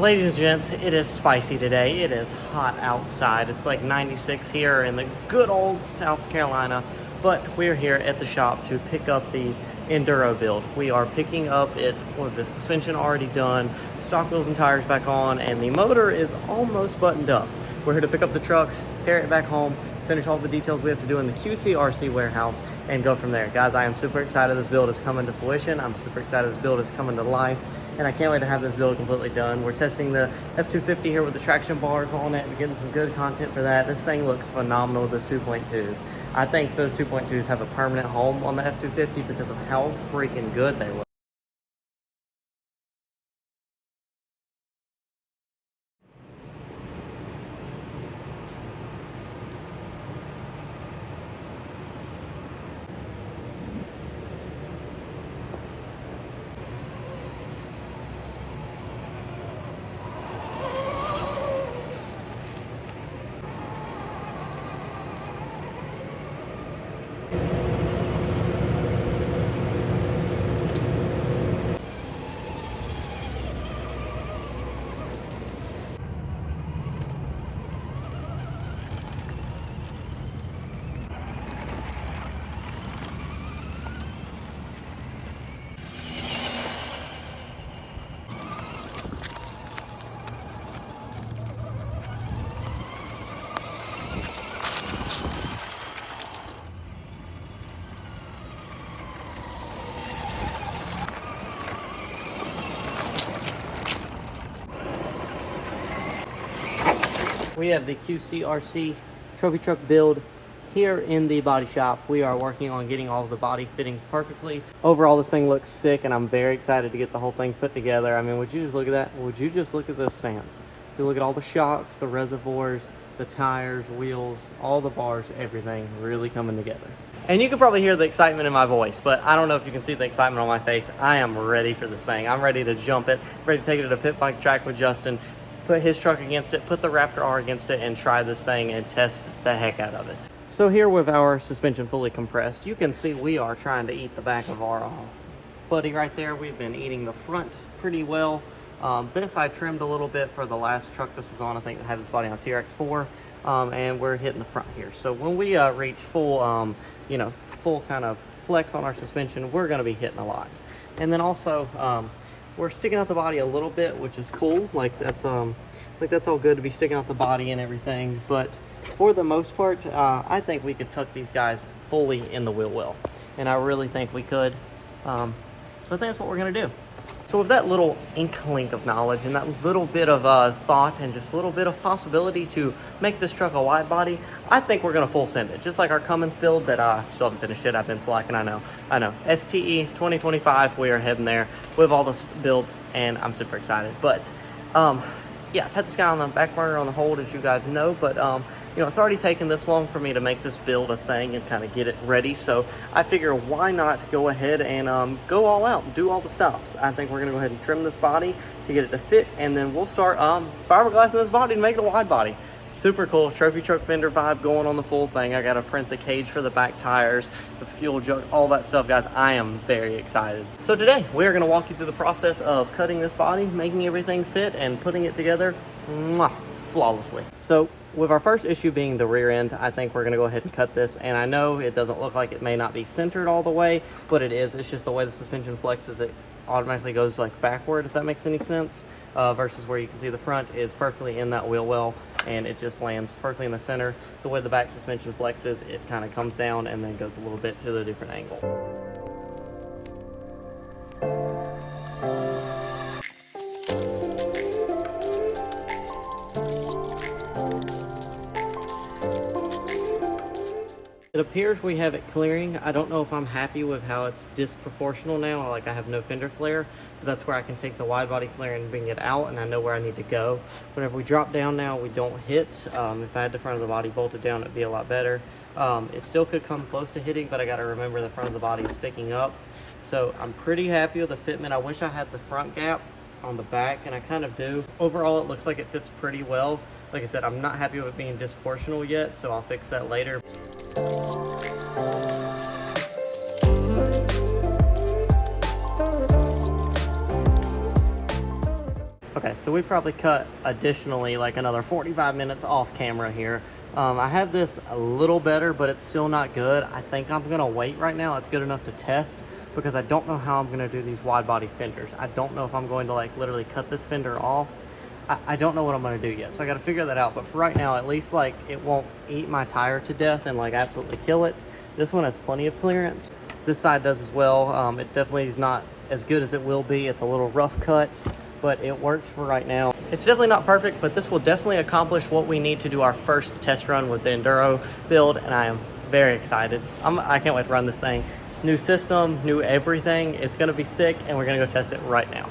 Ladies and gents, it is spicy today. It is hot outside. It's like 96 here in the good old South Carolina, but we're here at the shop to pick up the Enduro build. We are picking up it with the suspension already done, stock wheels and tires back on, and the motor is almost buttoned up. We're here to pick up the truck, carry it back home, finish all the details we have to do in the QCRC warehouse, and go from there. Guys, I am super excited this build is coming to fruition. I'm super excited this build is coming to life, and I can't wait to have this build completely done. We're testing the F250 here with the traction bars on it and getting some good content for that. This thing looks phenomenal with those 2.2s. I think those 2.2s have a permanent home on the F250 because of how freaking good they look. We have the QCRC trophy truck build here in the body shop. We are working on getting all of the body fitting perfectly. Overall, this thing looks sick, and I'm very excited to get the whole thing put together. I mean, would you just look at that? Would you just look at those fans? You look at all the shocks, the reservoirs, the tires, wheels, all the bars, everything really coming together. And you can probably hear the excitement in my voice, but I don't know if you can see the excitement on my face. I am ready for this thing. I'm ready to jump it, ready to take it to the pit bike track with Justin, put his truck against it, put the Raptor R against it, and try this thing and test the heck out of it. So here with our suspension fully compressed, you can see we are trying to eat the back of our buddy right there. We've been eating the front pretty well. This I trimmed a little bit for the last truck this was on. I think it had this body on TRX4, and we're hitting the front here. So when we reach full, full kind of flex on our suspension, we're going to be hitting a lot. And then also, we're sticking out the body a little bit, which is cool. Like that's all good to be sticking out the body and everything. But for the most part, I think we could tuck these guys fully in the wheel well, and I really think we could. So I think that's what we're gonna do. So with that little inkling of knowledge and that little bit of thought and just a little bit of possibility to make this truck a wide body, I think we're gonna full send it. Just like our Cummins build that I still haven't finished it. I've been slacking, I know. STE 2025, we are heading there with all the builds, and I'm super excited. But yeah, I've had this guy on the back burner on the hold, as you guys know, but it's already taken this long for me to make this build a thing and kind of get it ready. So I figure why not go ahead and go all out and do all the stops. I think we're gonna go ahead and trim this body to get it to fit, and then we'll start fiberglassing this body to make it a wide body. Super cool trophy truck fender vibe going on the full thing. I gotta print the cage for the back tires, the fuel jug, all that stuff, guys. I am very excited. So today we are gonna walk you through the process of cutting this body, making everything fit, and putting it together flawlessly. So with our first issue being the rear end, I think we're gonna go ahead and cut this. And I know it doesn't look like it may not be centered all the way, but it is. It's just the way the suspension flexes, it automatically goes like backward, if that makes any sense, versus where you can see the front is perfectly in that wheel well, and it just lands perfectly in the center. The way the back suspension flexes, it kind of comes down and then goes a little bit to the different angle. It appears we have it clearing. I don't know if I'm happy with how it's disproportional now. Like, I have no fender flare, but that's where I can take the wide body flare and bring it out, and I know where I need to go. Whenever we drop down now, we don't hit. If I had the front of the body bolted down, it'd be a lot better. It still could come close to hitting, but I got to remember the front of the body is picking up. So I'm pretty happy with the fitment. I wish I had the front gap on the back, and I kind of do. Overall, it looks like it fits pretty well. Like I said, I'm not happy with it being disproportional yet, so I'll fix that later. Okay, so we probably cut additionally like another 45 minutes off camera here. I have this a little better, but it's still not good. I think I'm gonna wait right now. It's good enough to test because I don't know how I'm gonna do these wide body fenders. I don't know if I'm going to like literally cut this fender off. I don't know what I'm gonna do yet, so I gotta figure that out. But for right now, at least like it won't eat my tire to death and like absolutely kill it. This one has plenty of clearance. This side does as well. It definitely is not as good as it will be. It's a little rough cut, but it works for right now. It's definitely not perfect, but this will definitely accomplish what we need to do our first test run with the Enduro build, and I am very excited. I can't wait to run this thing. New system, new everything. It's gonna be sick, and we're gonna go test it right now.